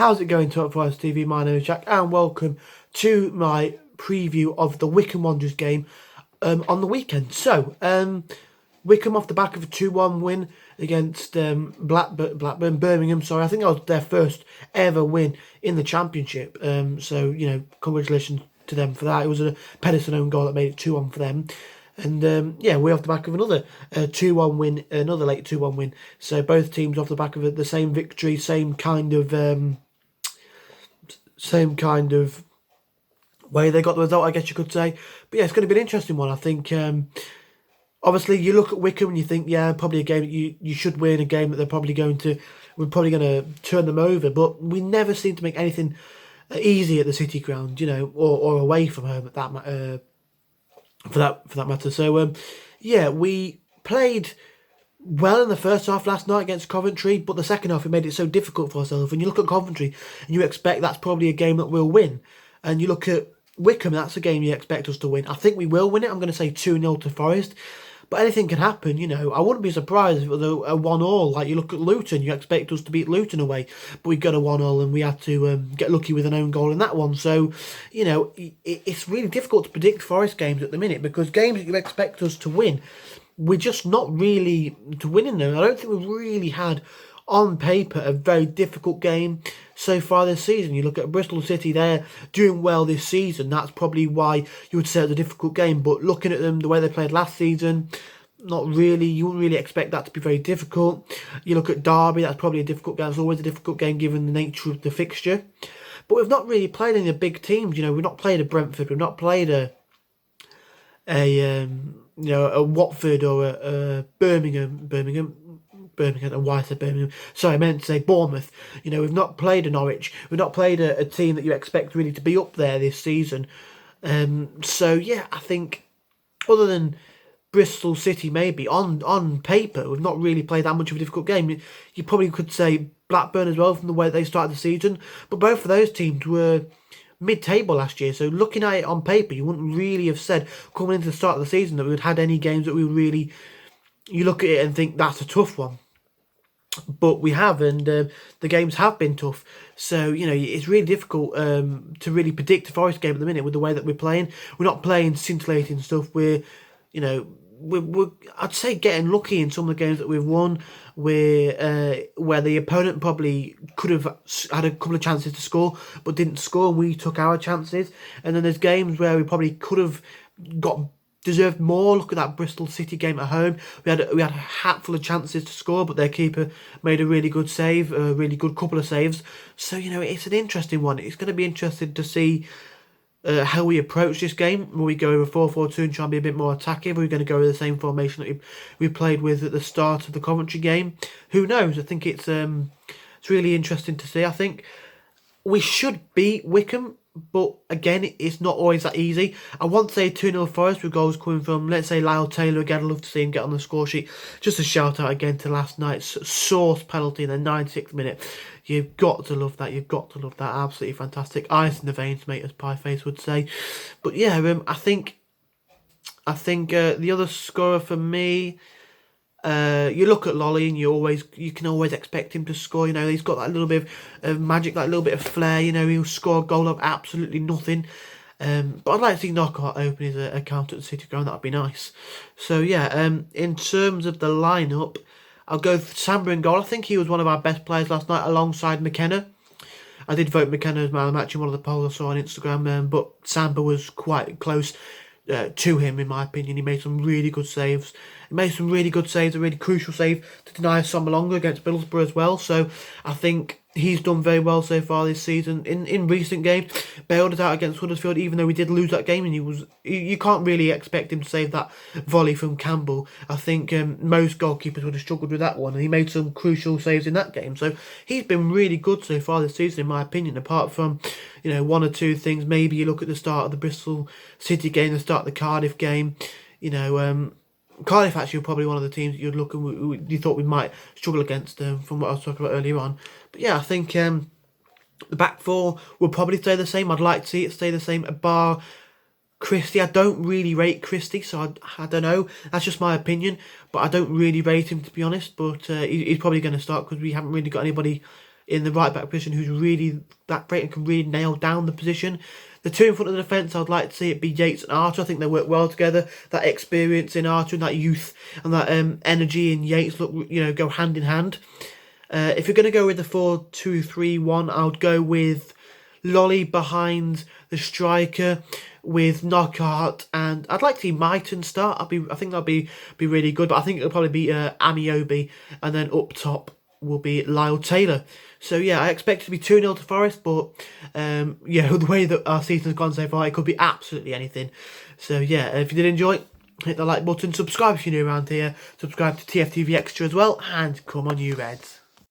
How's it going, Top Forest TV? My name is Jack, and welcome to my preview of the Wycombe Wanderers game on the weekend. So, Wycombe off the back of a 2-1 win against Blackburn, Birmingham. Sorry, I think that was their first ever win in the Championship. So, congratulations to them for that. It was a Pedersen own goal that made it 2-1 for them. And, we're off the back of another 2-1 win, another late 2-1 win. So both teams off the back of the same victory, same kind of way they got the result, I guess you could say. But yeah, it's going to be an interesting one. I think, obviously, you look at Wycombe and you think, yeah, probably a game that you should win, a game that we're probably going to turn them over. But we never seem to make anything easy at the City Ground, or away from home at that for that matter. So, we played well in the first half last night against Coventry, but the second half we made it so difficult for ourselves. When you look at Coventry and you expect that's probably a game that we'll win, and you look at Wycombe, that's a game you expect us to win. I think we will win it. I'm going to say 2-0 to Forest. But anything can happen, I wouldn't be surprised if it was a 1-1. Like, you look at Luton, you expect us to beat Luton away, but we got a 1-0 and we had to get lucky with an own goal in that one. So, it's really difficult to predict Forest games at the minute, because games that you expect us to win, we're just not really to winning them. I don't think we've really had, on paper, a very difficult game so far this season. You look at Bristol City, they're doing well this season. That's probably why you would say it's a difficult game. But looking at them, the way they played last season, not really. You wouldn't really expect that to be very difficult. You look at Derby, that's probably a difficult game. It's always a difficult game given the nature of the fixture. But we've not really played any of the big teams. We've not played a Brentford. We've not played a Watford or a Birmingham. And why I said Birmingham. Sorry, I meant to say Bournemouth. We've not played a Norwich. We've not played a team that you expect really to be up there this season. I think other than Bristol City, maybe on paper, we've not really played that much of a difficult game. You probably could say Blackburn as well from the way they started the season. But both of those teams were mid-table last year. So looking at it on paper, you wouldn't really have said coming into the start of the season that we would had any games that we really. You look at it and think that's a tough one. But we have, and the games have been tough. So, it's really difficult to really predict a Forest game at the minute with the way that we're playing. We're not playing scintillating stuff. We're I'd say getting lucky in some of the games that we've won, where the opponent probably could have had a couple of chances to score, but didn't score, and we took our chances. And then there's games where we probably could have deserved more. Look at that Bristol City game at home. We had a hatful of chances to score, but their keeper made a really good save, a really good couple of saves. So, it's an interesting one. It's going to be interesting to see how we approach this game. Will we go over 4-4-2 and try and be a bit more attacking? Are we going to go with the same formation that we played with at the start of the Coventry game? Who knows? I think it's really interesting to see. I think we should beat Wycombe, but again, it's not always that easy. I want to say 2-0 Forest with goals coming from, let's say, Lyle Taylor again. I'd love to see him get on the score sheet. Just a shout out again to last night's source penalty in the 96th minute. You've got to love that. You've got to love that. Absolutely fantastic. Ice in the veins, mate, as Pieface would say. But yeah, I think the other scorer for me. You look at Lolly and you can always expect him to score. He's got that little bit of magic, that little bit of flair. He'll score a goal of absolutely nothing. But I'd like to see Knockout open his account at the City Ground. That'd be nice. So yeah, in terms of the lineup, I'll go with Samba in goal. I think he was one of our best players last night, alongside McKenna. I did vote McKenna as man of the match in one of the polls I saw on Instagram, but Samba was quite close to him, in my opinion. He made some really good saves. A really crucial save to deny Sommalonga against Middlesbrough as well. So I think he's done very well so far this season. In recent games, bailed us out against Huddersfield, even though we did lose that game, and you can't really expect him to save that volley from Campbell. I think most goalkeepers would have struggled with that one, and he made some crucial saves in that game. So he's been really good so far this season, in my opinion, apart from one or two things. Maybe you look at the start of the Bristol City game, the start of the Cardiff game, Cardiff actually were probably one of the teams that you'd look and you thought we might struggle against from what I was talking about earlier on. But yeah, I think the back four will probably stay the same. I'd like to see it stay the same, bar Christie. I don't really rate Christie, so I don't know. That's just my opinion, but I don't really rate him, to be honest. But he's probably going to start because we haven't really got anybody in the right back position who's really that great and can really nail down the position. The two in front of the defence, I'd like to see it be Yates and Archer. I think they work well together. That experience in Archer and that youth and that energy in Yates go hand in hand. If you're going to go with the 4-2-3-1, I would go with Lolly behind the striker with Knockaert, and I'd like to see Mighton start. I think that'd be really good, but I think it'll probably be Amiobi, and then up top will be Lyle Taylor. So yeah, I expect it to be 2-0 to Forest, but the way that our season's gone so far, it could be absolutely anything. So yeah, if you did enjoy, hit the like button, subscribe if you're new around here, subscribe to TFTV Extra as well, and come on you Reds.